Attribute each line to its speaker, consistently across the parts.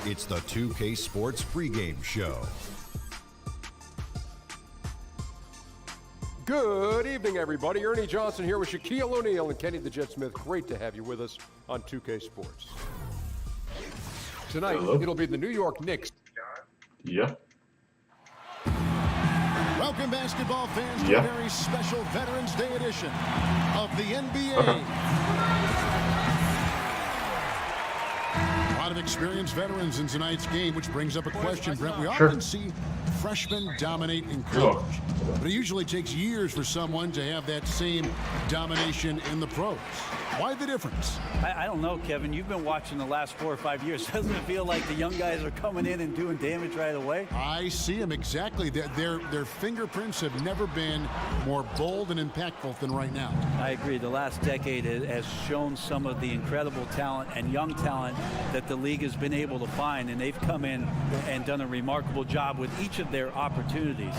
Speaker 1: It's the 2K Sports pregame show.
Speaker 2: Good evening, everybody. Ernie Johnson here with Shaquille O'Neal and Kenny the Jet Smith. Great to have you with us on 2K Sports. Tonight, it'll be the New York Knicks.
Speaker 3: Yeah.
Speaker 4: Welcome, basketball fans, to a very special Veterans Day edition of the NBA. A lot of experienced veterans in tonight's game, which brings up a question, Brent. We often see freshmen dominate in college, but it usually takes years for someone to have that same domination in the pros. Why the difference?
Speaker 5: I don't know, Kevin. You've been watching the last 4 or 5 years. Doesn't it feel like the young guys are coming in and doing damage right away?
Speaker 4: I see them exactly. Their fingerprints have never been more bold and impactful than right now.
Speaker 5: I agree. The last decade has shown some of the incredible talent and young talent that the league has been able to find, and they've come in and done a remarkable job with each of their opportunities.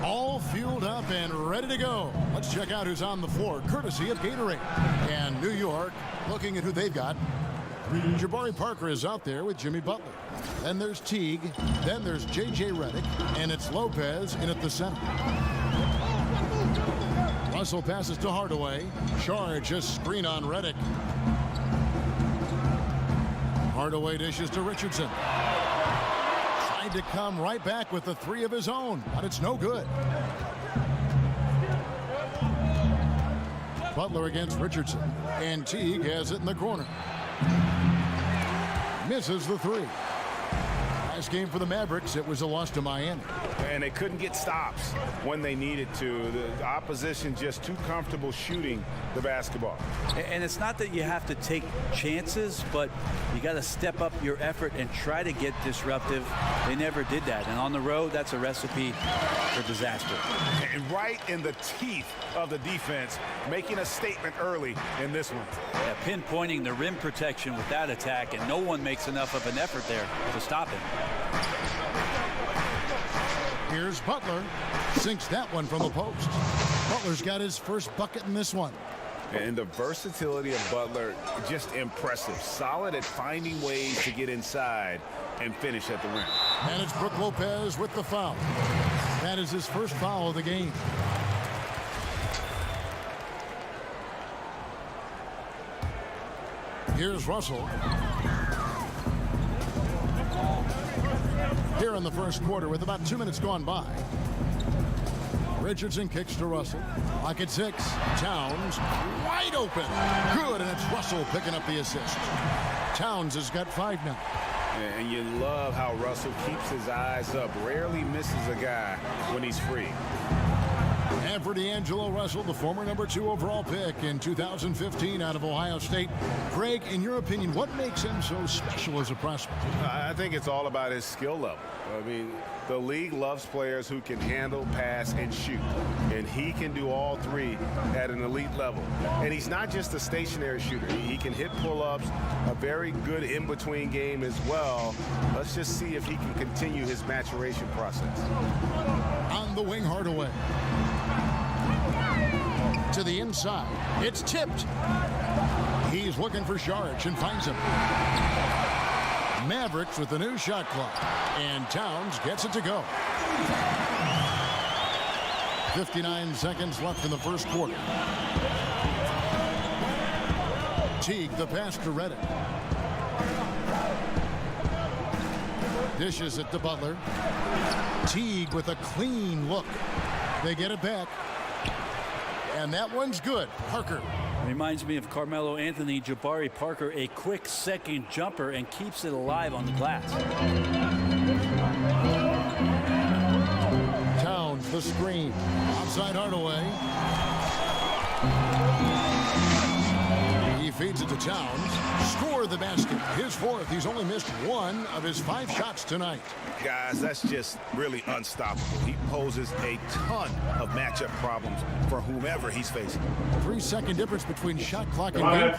Speaker 4: All fueled up and ready to go. Let's check out who's on the floor, courtesy of Gatorade. And New York, looking at who they've got. Jabari Parker is out there with Jimmy Butler. Then there's Teague. Then there's J.J. Redick. And it's Lopez in at the center. Russell passes to Hardaway. Charge a screen on Redick. Hardaway dishes to Richardson. Tried to come right back with the three of his own, but it's no good. Butler against Richardson, and Teague has it in the corner. Misses the three. Last game for the Mavericks, it was a loss to Miami.
Speaker 6: And they couldn't get stops when they needed to. The opposition just too comfortable shooting the basketball.
Speaker 5: And it's not that you have to take chances, but you got to step up your effort and try to get disruptive. They never did that. And on the road, that's a recipe for disaster.
Speaker 6: And right in the teeth of the defense, making a statement early in this one.
Speaker 5: Yeah, pinpointing the rim protection with that attack, and no one makes enough of an effort there to stop him.
Speaker 4: Here's Butler. Sinks that one from the post. Butler's got his first bucket in this one.
Speaker 6: And the versatility of Butler, just impressive. Solid at finding ways to get inside and finish at the rim.
Speaker 4: And it's Brook Lopez with the foul. That is his first foul of the game. Here's Russell. Here in the first quarter with about 2 minutes gone by. Richardson kicks to Russell. Lock at 6. Towns wide open. Good, and it's Russell picking up the assist. Towns has got 5 now.
Speaker 6: And you love how Russell keeps his eyes up. Rarely misses a guy when he's free.
Speaker 4: And for D'Angelo Russell, the former #2 overall pick in 2015 out of Ohio State. Greg, in your opinion, what makes him so special as a prospect?
Speaker 6: I think it's all about his skill level. I mean, the league loves players who can handle, pass, and shoot. And he can do all three at an elite level. And he's not just a stationary shooter. He can hit pull-ups, a very good in-between game as well. Let's just see if he can continue his maturation process.
Speaker 4: On the wing, Hardaway. To the inside. It's tipped. He's looking for Sharge and finds him. Mavericks with the new shot clock. And Towns gets it to go. 59 seconds left in the first quarter. Teague, the pass to Redick. Dishes it to Butler. Teague with a clean look. They get it back. And that one's good. Parker.
Speaker 5: Reminds me of Carmelo Anthony. Jabari Parker, a quick second jumper, and keeps it alive on the glass.
Speaker 4: Towns, the screen. Outside Hardaway. He feeds it to Towns. Score the basket. His fourth. He's only missed 1 of his 5 shots tonight.
Speaker 6: Guys, that's just really unstoppable. He poses a ton of matchup problems for whomever he's facing.
Speaker 4: 3-second difference between shot clock and game.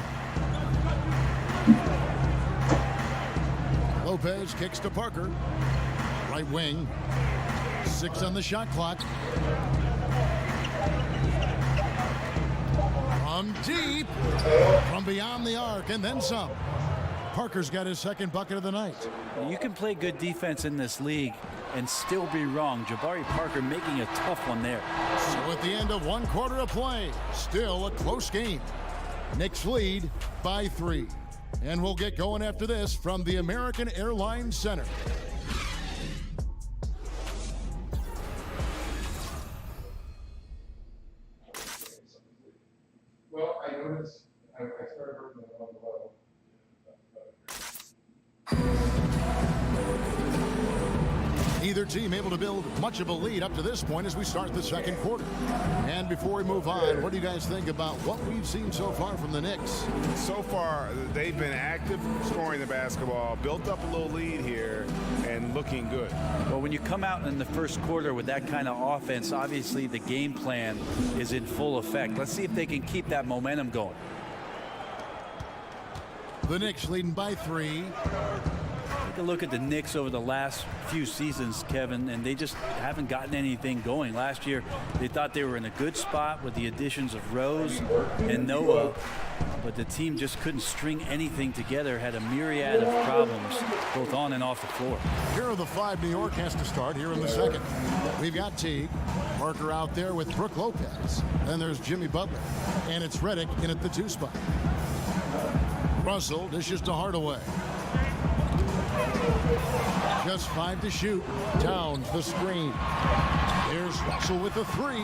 Speaker 4: Lopez kicks to Parker. Right wing. 6 on the shot clock. From deep. From beyond the arc and then some. Parker's got his second bucket of the night.
Speaker 5: You can play good defense in this league and still be wrong. Jabari Parker making a tough one there.
Speaker 4: So at the end of 1 quarter of play, still a close game. Knicks lead by 3. And we'll get going after this from the American Airlines Center.
Speaker 3: Well, I noticed, I started working on the level.
Speaker 4: Neither team able to build much of a lead up to this point as we start the second quarter. And before we move on, what do you guys think about what we've seen so far from the Knicks?
Speaker 6: So far, they've been active scoring the basketball, built up a little lead here, and looking good.
Speaker 5: Well, when you come out in the first quarter with that kind of offense, obviously the game plan is in full effect. Let's see if they can keep that momentum going.
Speaker 4: The Knicks leading by 3.
Speaker 5: Take a look at the Knicks over the last few seasons, Kevin, and they just haven't gotten anything going. Last year, they thought they were in a good spot with the additions of Rose and Noah, but the team just couldn't string anything together, had a myriad of problems, both on and off the floor.
Speaker 4: Here are the 5 New York has to start here in the second. We've got Teague, Parker out there with Brook Lopez. Then there's Jimmy Butler, and it's Redick in at the 2 spot. Russell dishes to Hardaway. Just 5 to shoot. Towns the screen. Here's Russell with the 3.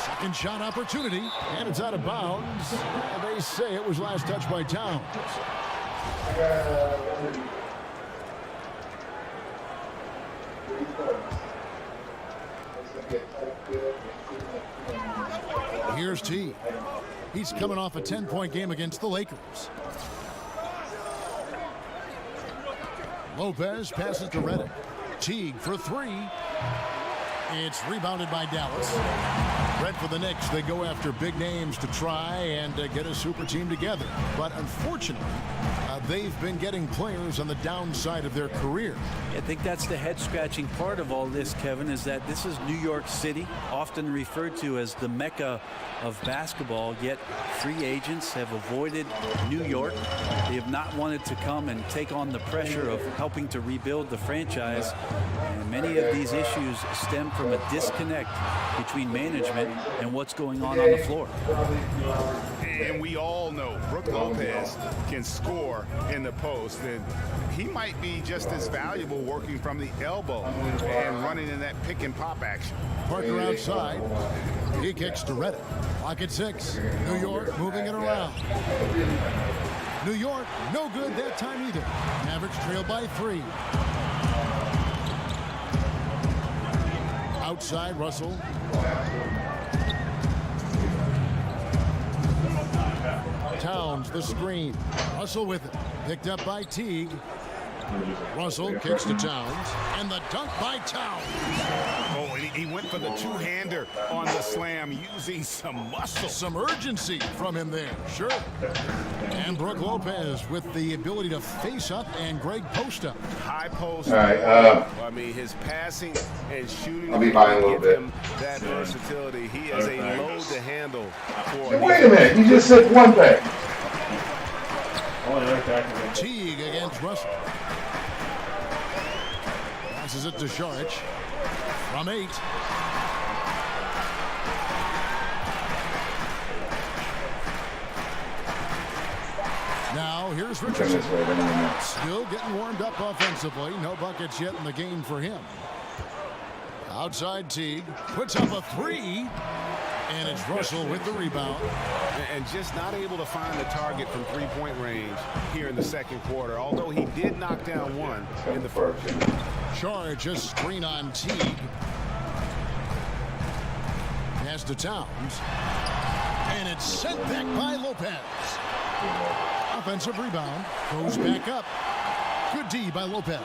Speaker 4: Second shot opportunity, and it's out of bounds. They say it was last touched by Towns. Here's T. He's coming off a 10-point game against the Lakers. Lopez passes to Redick. Teague for 3. It's rebounded by Dallas. Red for the Knicks. They go after big names to try and get a super team together. But unfortunately, they've been getting players on the downside of their career.
Speaker 5: I think that's the head-scratching part of all this, Kevin, is that this is New York City, often referred to as the Mecca of basketball, yet free agents have avoided New York. They have not wanted to come and take on the pressure of helping to rebuild the franchise. And many of these issues stem from a disconnect between management and what's going on the floor.
Speaker 6: And we all know Brook Lopez can score in the post, and he might be just as valuable working from the elbow and running in that pick and pop action.
Speaker 4: Parker outside. He kicks to Redick. Clock at 6. New York moving it around. New York, no good that time either. Mavericks trail by 3. Outside, Russell. Towns the screen. Russell with it. Picked up by Teague. Russell kicks to Towns. And the dunk by Towns.
Speaker 6: Oh, and he went for the two-hander on the slam, using some muscle.
Speaker 4: Some urgency from him there. Sure. And Brook Lopez with the ability to face up and Greg post up.
Speaker 6: High post.
Speaker 7: All right.
Speaker 6: I mean, his passing and shooting.
Speaker 7: I'll be buying a little bit.
Speaker 6: Him that versatility. He is a load to handle.
Speaker 7: Hey, wait a minute. You just said one thing.
Speaker 4: Teague against Russell. Passes it to Šarić. From 8. Now here's Richardson. Still getting warmed up offensively. No buckets yet in the game for him. Outside Teague. Puts up a 3. And it's Russell with the rebound.
Speaker 6: And just not able to find the target from three-point range here in the second quarter, although he did knock down one in the first.
Speaker 4: Šarić just screen on Teague. Pass to Towns. And it's sent back by Lopez. Offensive rebound. Goes back up. Good D by Lopez.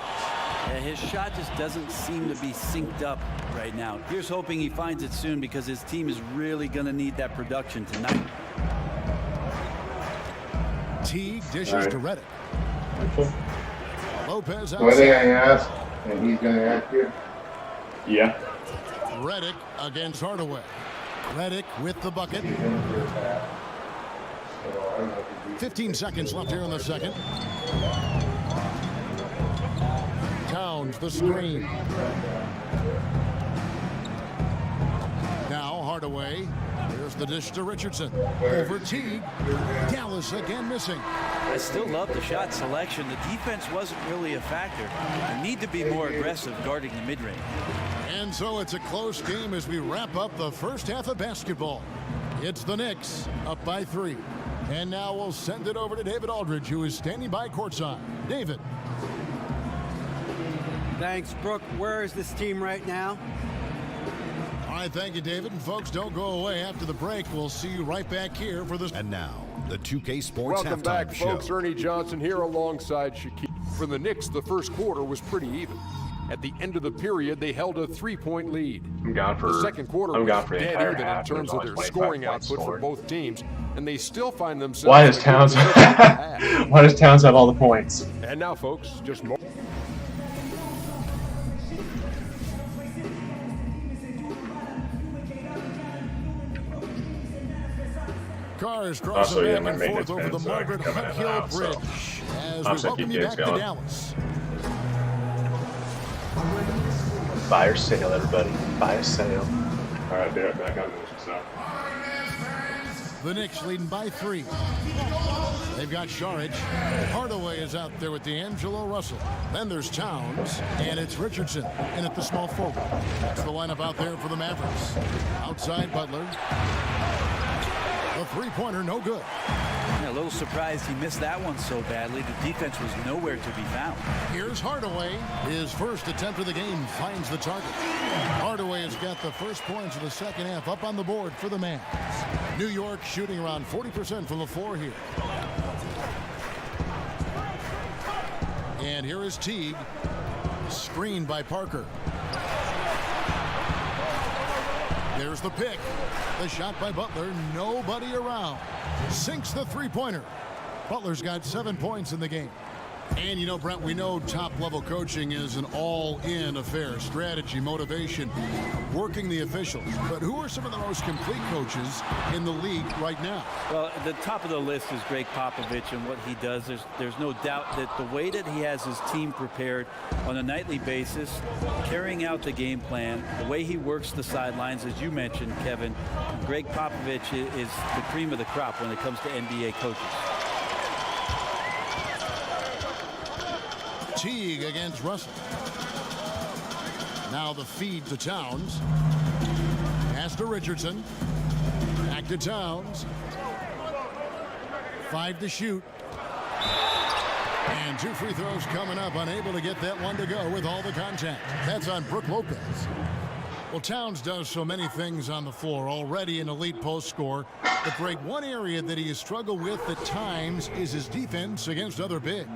Speaker 5: Yeah, his shot just doesn't seem to be synced up right now. Here's hoping he finds it soon because his team is really going to need that production tonight.
Speaker 4: Teague dishes to Redick. Lopez
Speaker 7: So I think
Speaker 4: outside.
Speaker 7: I asked, and he's going to ask you.
Speaker 8: Yeah.
Speaker 4: Redick against Hardaway. Redick with the bucket. 15 seconds left here in the second. Towns, the screen. Now Hardaway. Here's the dish to Richardson. Over Teague. Dallas again missing.
Speaker 5: I still love the shot selection. The defense wasn't really a factor. You need to be more aggressive guarding the mid-range.
Speaker 4: And so it's a close game as we wrap up the first half of basketball. It's the Knicks up by 3. And now we'll send it over to David Aldridge, who is standing by courtside. David.
Speaker 8: Thanks, Brooke. Where is this team right now?
Speaker 4: All right, thank you, David. And folks, don't go away after the break. We'll see you right back here for this.
Speaker 1: And now, the 2K Sports
Speaker 2: Welcome
Speaker 1: Halftime
Speaker 2: back,
Speaker 1: Show.
Speaker 2: folks. Ernie Johnson here alongside Shaquille. For the Knicks, the first quarter was pretty even. At the end of the period, they held a 3-point lead. The second quarter was dead even in terms of their scoring output for both teams, and they still find themselves.
Speaker 9: Why does Towns? Why does Towns have all the points?
Speaker 2: And now, folks, just more.
Speaker 4: Cars crossing
Speaker 9: Also, yeah,
Speaker 4: back
Speaker 9: my
Speaker 4: and
Speaker 9: maintenance
Speaker 4: forth over the
Speaker 9: bins are
Speaker 4: Margaret
Speaker 9: coming
Speaker 4: Hunt
Speaker 9: in
Speaker 4: Hill
Speaker 9: now, so
Speaker 4: Bridge as
Speaker 9: I'm
Speaker 4: we
Speaker 9: set to
Speaker 4: welcome
Speaker 9: keep
Speaker 4: you
Speaker 9: you
Speaker 4: back to
Speaker 9: going.
Speaker 4: Dallas.
Speaker 9: Fire sale, everybody. Fire sale.
Speaker 3: All right, Derek, back on this. So.
Speaker 4: The Knicks leading by 3. They've got Saric. Hardaway is out there with D'Angelo Russell. Then there's Towns, and it's Richardson in at the small forward. That's the lineup out there for the Mavericks. Outside Butler. The three-pointer, no good.
Speaker 5: Yeah, a little surprised he missed that one so badly. The defense was nowhere to be found.
Speaker 4: Here's Hardaway. His first attempt of the game finds the target. Hardaway has got the first points of the second half up on the board for the Mavs. New York shooting around 40% from the floor here. And here is Teague. Screened by Parker. There's the pick. The shot by Butler. Nobody around. Sinks the three-pointer. Butler's got 7 points in the game. And you know, Brent, we know top-level coaching is an all-in affair. Strategy, motivation, working the officials. But who are some of the most complete coaches in the league right now?
Speaker 5: Well, at the top of the list is Greg Popovich and what he does. There's no doubt that the way that he has his team prepared on a nightly basis, carrying out the game plan, the way he works the sidelines, as you mentioned, Kevin, Greg Popovich is the cream of the crop when it comes to NBA coaches.
Speaker 4: Teague against Russell. Now the feed to Towns. Pass to Richardson. Back to Towns. 5 to shoot. And 2 free throws coming up. Unable to get that one to go with all the contact. That's on Brook Lopez. Well, Towns does so many things on the floor. Already an elite post scorer. But Greg, one area that he has struggled with at times is his defense against other bigs.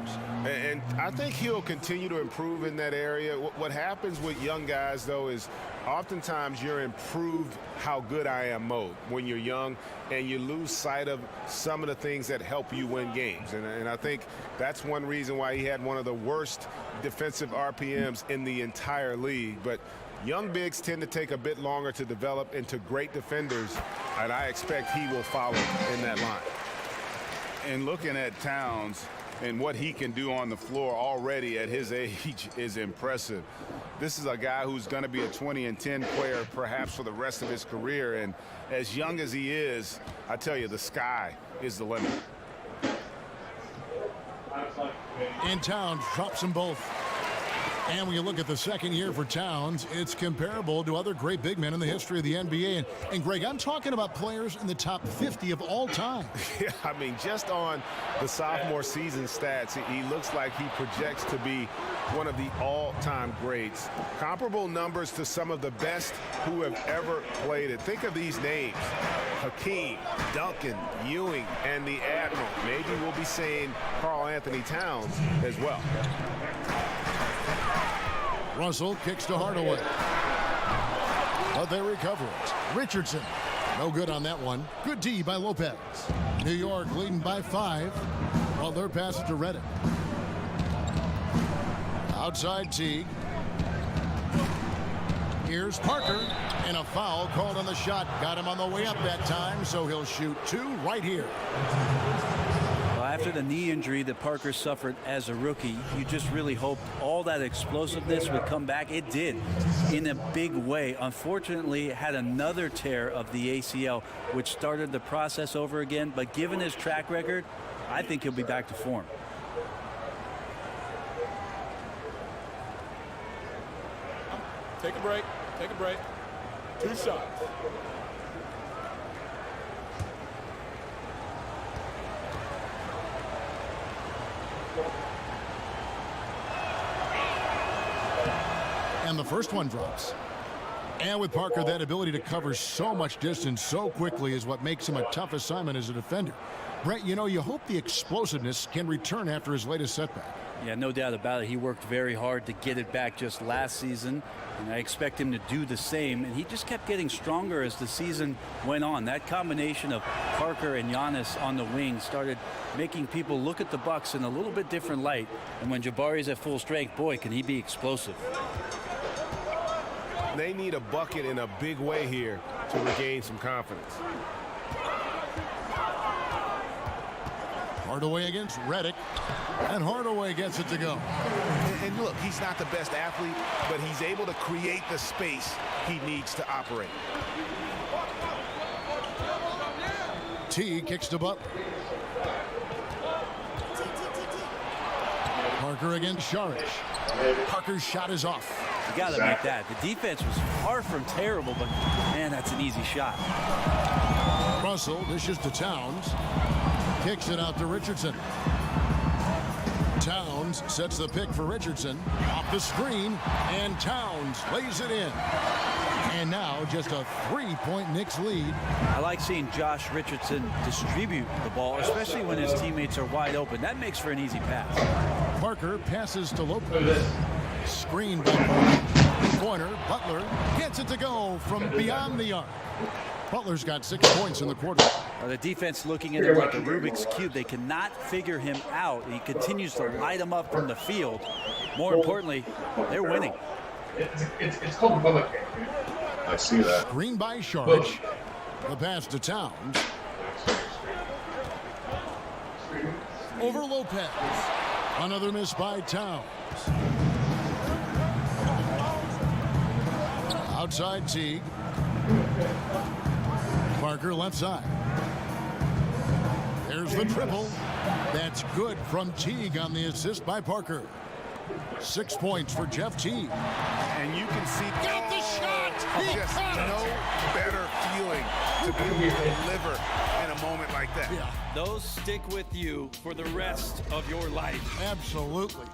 Speaker 6: And I think he'll continue to improve in that area. What happens with young guys, though, is oftentimes you're improved how good I am mode when you're young, and you lose sight of some of the things that help you win games. And I think that's one reason why he had one of the worst defensive RPMs in the entire league. But young bigs tend to take a bit longer to develop into great defenders, and I expect he will follow in that line.
Speaker 10: And looking at Towns and what he can do on the floor already at his age is impressive. This is a guy who's going to be a 20-10 player perhaps for the rest of his career. And as young as he is, I tell you, the sky is the limit.
Speaker 4: And Towns drops them both. And when you look at the second year for Towns, it's comparable to other great big men in the history of the NBA. And Greg, I'm talking about players in the top 50 of all time.
Speaker 6: Yeah, I mean, just on the sophomore season stats, he looks like he projects to be one of the all-time greats. Comparable numbers to some of the best who have ever played it. Think of these names: Hakeem, Duncan, Ewing, and the Admiral. Maybe we'll be saying Karl Anthony Towns as well.
Speaker 4: Russell kicks to Hardaway. But they recover it. Richardson. No good on that one. Good D by Lopez. New York leading by 5. While their pass to Reddick. Outside Teague. Here's Parker. And a foul called on the shot. Got him on the way up that time, so he'll shoot 2 right here.
Speaker 5: Well, after the knee injury that Parker suffered as a rookie, you just really hoped all that explosiveness would come back. It did in a big way. Unfortunately, had another tear of the ACL, which started the process over again. But given his track record, I think he'll be back to form.
Speaker 2: Take a break. Take a break. 2 shots.
Speaker 4: And the first one drops. And with Parker, that ability to cover so much distance so quickly is what makes him a tough assignment as a defender. Brent, you know, you hope the explosiveness can return after his latest setback.
Speaker 5: Yeah, no doubt about it. He worked very hard to get it back just last season, and I expect him to do the same. And he just kept getting stronger as the season went on. That combination of Parker and Giannis on the wing started making people look at the Bucks in a little bit different light. And when Jabari's at full strength, boy, can he be explosive.
Speaker 6: They need a bucket in a big way here to regain some confidence.
Speaker 4: Hardaway against Redick, and Hardaway gets it to go.
Speaker 6: And look, he's not the best athlete, but he's able to create the space he needs to operate.
Speaker 4: T kicks to Butler. Parker against Saric. Parker's shot is off.
Speaker 5: You got to admit that. The defense was far from terrible, but man, that's an easy shot.
Speaker 4: Russell dishes to Towns. Kicks it out to Richardson. Towns sets the pick for Richardson. Off the screen, and Towns lays it in. And now just a 3-point Knicks lead.
Speaker 5: I like seeing Josh Richardson distribute the ball, especially when his teammates are wide open. That makes for an easy pass.
Speaker 4: Parker passes to Lopez. Screen by Parker. Corner, Butler gets it to go from beyond the arc. Butler's got 6 points in the quarter.
Speaker 5: The defense looking at him like a Rubik's Cube. They cannot figure him out. He continues to light him up from the field. More importantly, they're winning.
Speaker 7: It's called a public game. I see that.
Speaker 4: Screen by Saric. The pass to Towns. Over Lopez. Another miss by Towns. Outside Teague. Parker left side. There's the triple. That's good from Teague on the assist by Parker. 6 points for Jeff Teague.
Speaker 6: And you can see
Speaker 4: Got the shot! He
Speaker 6: just
Speaker 4: got it!
Speaker 6: no better feeling to be able to deliver in a moment like that.
Speaker 4: Yeah,
Speaker 5: Those stick with you for the rest of your life.
Speaker 4: absolutely.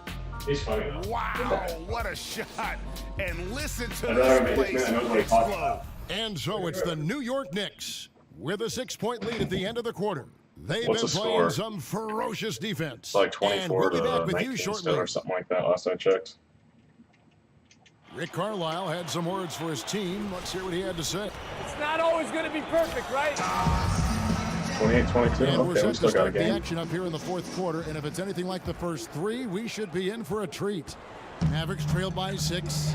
Speaker 7: He's funny.
Speaker 6: Wow, what a shot. And listen to
Speaker 7: Another
Speaker 6: this place
Speaker 7: man knows what he's talking
Speaker 6: explode.
Speaker 7: about.
Speaker 4: And so it's the New York Knicks with a 6-point lead at the end of the quarter. They've
Speaker 7: What's
Speaker 4: been
Speaker 7: the
Speaker 4: playing
Speaker 7: score?
Speaker 4: some ferocious defense.
Speaker 7: It's like 24
Speaker 4: and we'll be back
Speaker 7: to
Speaker 4: with
Speaker 7: 19
Speaker 4: you shortly.
Speaker 7: still or something like that last I checked.
Speaker 4: Rick Carlisle had some words for his team. Let's hear what he had to say.
Speaker 8: It's not always going to be perfect, right?
Speaker 7: 28-22.
Speaker 4: And we're
Speaker 7: Okay,
Speaker 4: set
Speaker 7: we
Speaker 4: to
Speaker 7: still got a
Speaker 4: start the
Speaker 7: game.
Speaker 4: action up here in the fourth quarter. And if it's anything like the first 3, we should be in for a treat. Mavericks trailed by 6.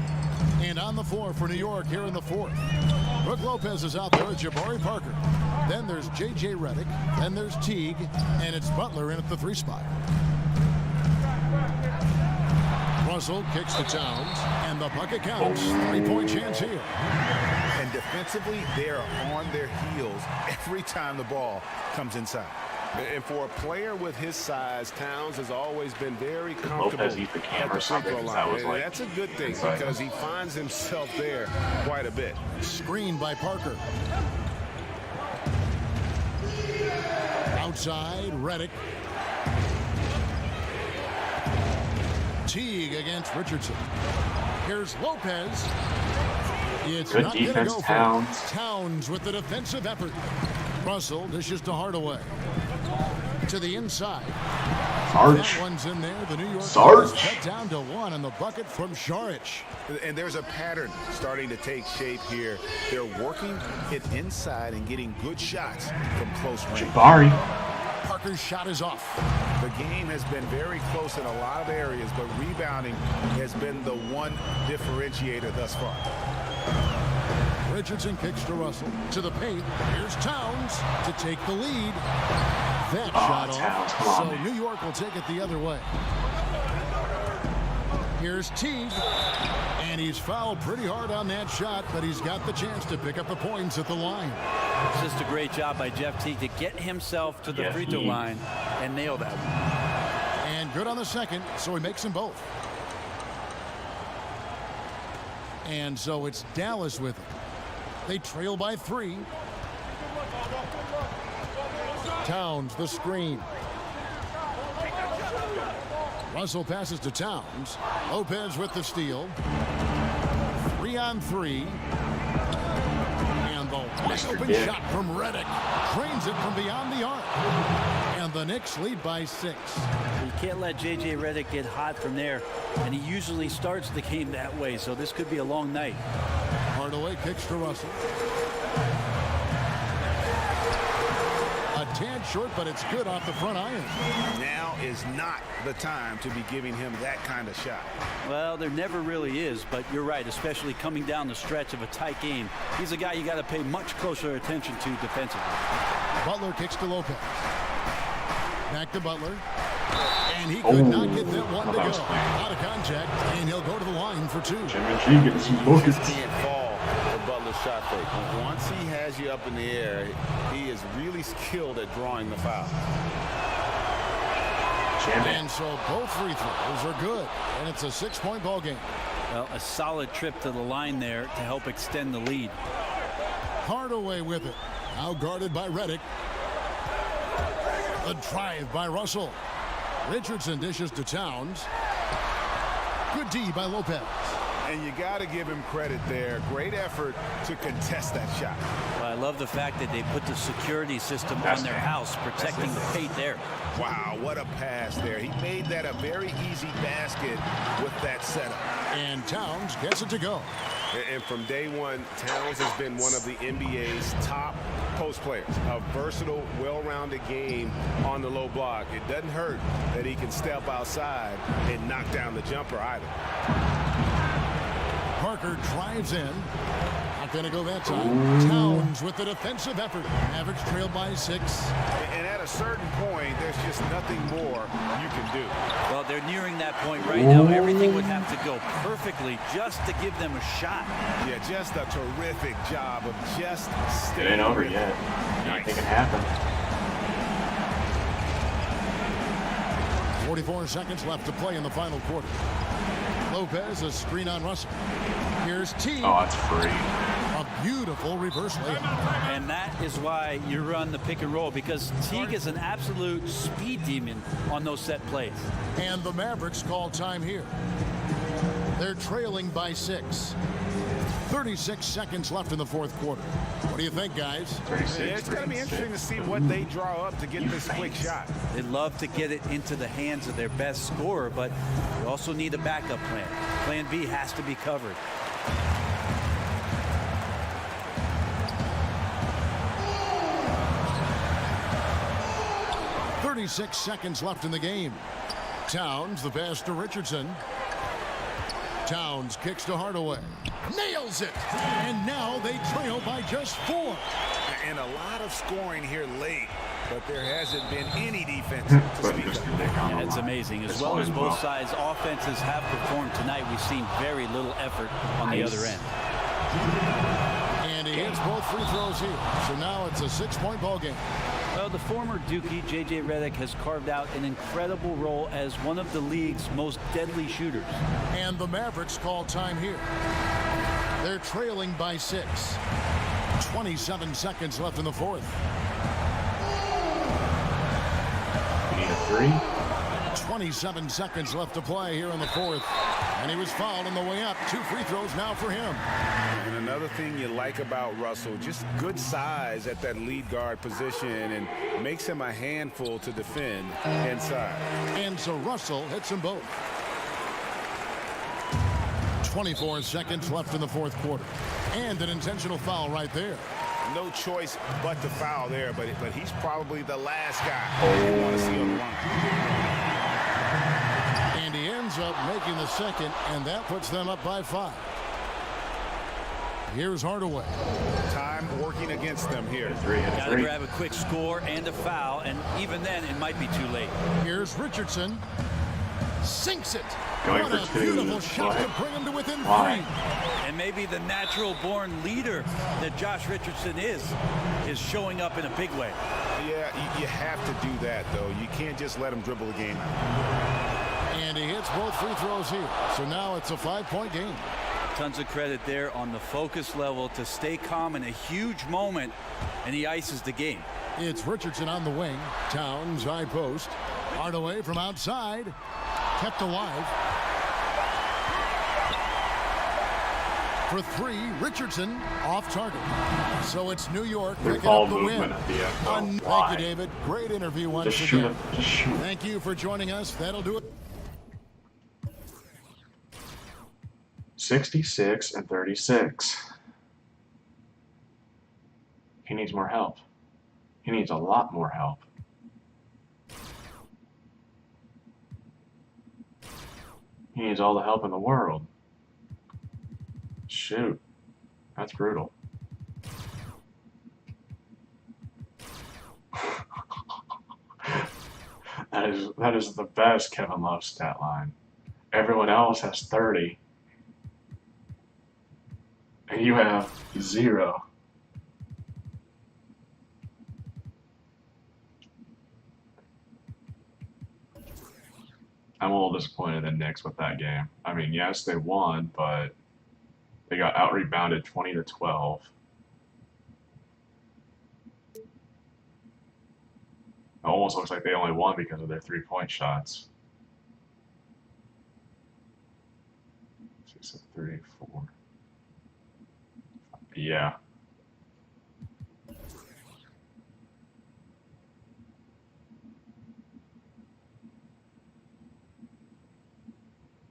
Speaker 4: And on the floor for New York here in the fourth. Brook Lopez is out there with Jabari Parker. Then there's J.J. Redick. Then there's Teague. And it's Butler in at the 3 spot. Russell kicks to Towns. And the bucket counts. 3-point chance here.
Speaker 6: And defensively, they're on their heels every time the ball comes inside. And for a player with his size, Towns has always been very comfortable
Speaker 7: Lopez used the camera
Speaker 6: at the free throw
Speaker 7: something,
Speaker 6: line.
Speaker 7: that was
Speaker 6: And
Speaker 7: like
Speaker 6: that's a good thing
Speaker 7: inside.
Speaker 6: because he finds himself there quite a bit.
Speaker 4: Screen by Parker. Outside, Redick. Teague against Richardson. Here's Lopez. It's
Speaker 7: Good
Speaker 4: not gonna
Speaker 7: defense,
Speaker 4: go for it.
Speaker 7: Towns.
Speaker 4: Towns with the defensive effort. Russell dishes to Hardaway. To the inside. That
Speaker 7: Sarge.
Speaker 4: one's in there. The New York
Speaker 7: Sarge.
Speaker 4: Knicks cut down to 1 on the bucket from Saric.
Speaker 6: And there's a pattern starting to take shape here. They're working it inside and getting good shots from close range.
Speaker 7: Jabari.
Speaker 4: Parker's shot is off.
Speaker 6: The game has been very close in a lot of areas, but rebounding has been the one differentiator thus far.
Speaker 4: Richardson kicks to Russell. To the paint. Here's Towns to take the lead. That shot off. So New York will take it the other way. Here's Teague. And he's fouled pretty hard on that shot, but he's got the chance to pick up the points at the line.
Speaker 5: It's just a great job by Jeff Teague to get himself to the free throw line and nail that one.
Speaker 4: And good on the second, so he makes them both. And so it's Dallas with it. They trail by 3. Towns, the screen. Russell passes to Towns. Lopez with the steal. 3-on-3. And the wide open shot from Redick. Drains it from beyond the arc. And the Knicks lead by 6.
Speaker 5: You can't let J.J. Redick get hot from there. And he usually starts the game that way, so this could be a long night.
Speaker 4: Hardaway kicks to Russell. A tad short, but it's good off the front iron.
Speaker 10: Now is not the time to be giving him that kind of shot.
Speaker 5: Well, there never really is, but you're right, especially coming down the stretch of a tight game. He's a guy you got to pay much closer attention to defensively.
Speaker 4: Butler kicks to Lopez. Back to Butler. And he could not get that one to go. Out of contact, and he'll go to the line for 2.
Speaker 6: Can't fall for Butler's shot fake. Once he has you up in the air, he is really skilled at drawing the foul.
Speaker 4: And so both free throws are good, and it's a 6-point ball game.
Speaker 5: Well, a solid trip to the line there to help extend the lead.
Speaker 4: Hardaway with it. Now guarded by Redick. A drive by Russell. Richardson dishes to Towns. Good D by Lopez.
Speaker 10: And you got to give him credit there. Great effort to contest that shot.
Speaker 5: Well, I love the fact that they put the security system on their house, protecting the paint there.
Speaker 10: Wow, what a pass there. He made that a very easy basket with that setup.
Speaker 4: And Towns gets it to go.
Speaker 6: And from day one, Towns has been one of the NBA's top post players. A versatile, well-rounded game on the low block. It doesn't hurt that he can step outside and knock down the jumper either.
Speaker 4: Parker drives in. Not going to go that time. Towns with the defensive effort. Mavericks trail by 6.
Speaker 10: And at a certain point, there's just nothing more you can do.
Speaker 5: Well, they're nearing that point right now. Everything would have to go perfectly just to give them a shot.
Speaker 10: Yeah, just a terrific job of just staying.
Speaker 9: It ain't over yet. Anything can happen.
Speaker 4: 44 seconds left to play in the final quarter. Lopez, a screen on Russell. Here's Teague.
Speaker 9: Oh, it's free.
Speaker 4: A beautiful reverse layup.
Speaker 5: And that is why you run the pick and roll, because Teague is an absolute speed demon on those set plays.
Speaker 4: And the Mavericks call time here. They're trailing by 6. 36 seconds left in the fourth quarter. What do you think, guys?
Speaker 9: 36,
Speaker 10: It's going to be interesting to see what they draw up to get this quick shot.
Speaker 5: They love to get it into the hands of their best scorer, but you also need a backup plan. Plan B has to be covered.
Speaker 4: .36 seconds left in the game. Towns, the pass to Richardson. Towns kicks to Hardaway. Nails it! And now they trail by just 4.
Speaker 10: And a lot of scoring here late, but there hasn't been any defense to speak of.
Speaker 5: Yeah, it's amazing. As well as both sides' offenses have performed tonight, we've seen very little effort on the other end.
Speaker 4: And he hits both free throws here. So now it's a 6-point ball game.
Speaker 5: Well, the former Dookie, J.J. Redick, has carved out an incredible role as one of the league's most deadly shooters.
Speaker 4: And the Mavericks call time here. They're trailing by 6. 27 seconds left in the fourth.
Speaker 9: We need a 3.
Speaker 4: 27 seconds left to play here in the fourth. And he was fouled on the way up. 2 free throws now for him.
Speaker 6: And another thing you like about Russell, just good size at that lead guard position and makes him a handful to defend inside.
Speaker 4: And so Russell hits them both. 24 seconds left in the fourth quarter. And an intentional foul right there.
Speaker 6: No choice but to foul there, but he's probably the last guy you want to see on the line.
Speaker 4: And he ends up making the second, and that puts them up by 5. Here's Hardaway.
Speaker 10: Time working against them here.
Speaker 5: Got to grab a quick score and a foul, and even then it might be too late.
Speaker 4: Here's Richardson. Sinks it.
Speaker 9: Going
Speaker 4: What
Speaker 9: for
Speaker 4: a
Speaker 9: two.
Speaker 4: beautiful shot to bring him to within
Speaker 9: Why?
Speaker 4: 3.
Speaker 5: And maybe the natural-born leader that Josh Richardson is showing up in a big way.
Speaker 10: Yeah, you have to do that, though. You can't just let him dribble the game.
Speaker 4: And he hits both free throws here. So now it's a 5-point game.
Speaker 5: Tons of credit there on the focus level to stay calm in a huge moment, and he ices the game.
Speaker 4: It's Richardson on the wing. Towns high post. Hardaway from outside. Kept alive. For 3, Richardson off target. So it's New York picking up the win. Thank you, David. Great interview once
Speaker 9: Just shoot
Speaker 4: again.
Speaker 9: him. Just shoot him.
Speaker 4: Thank you for joining us. That'll do it.
Speaker 9: 66 and 36. He needs more help. He needs a lot more help. He needs all the help in the world. Shoot. That's brutal. That is the best Kevin Love stat line. Everyone else has 30. And you have 0. I'm a little disappointed in the Knicks with that game. I mean, yes, they won, but they got out-rebounded 20-12. It almost looks like they only won because of their three-point shots. 6, 3, 4. Yeah.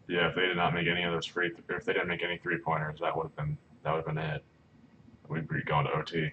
Speaker 9: Yeah, if they did not make any of those if they didn't make any 3-pointers, that would have been it. We'd be going to OT.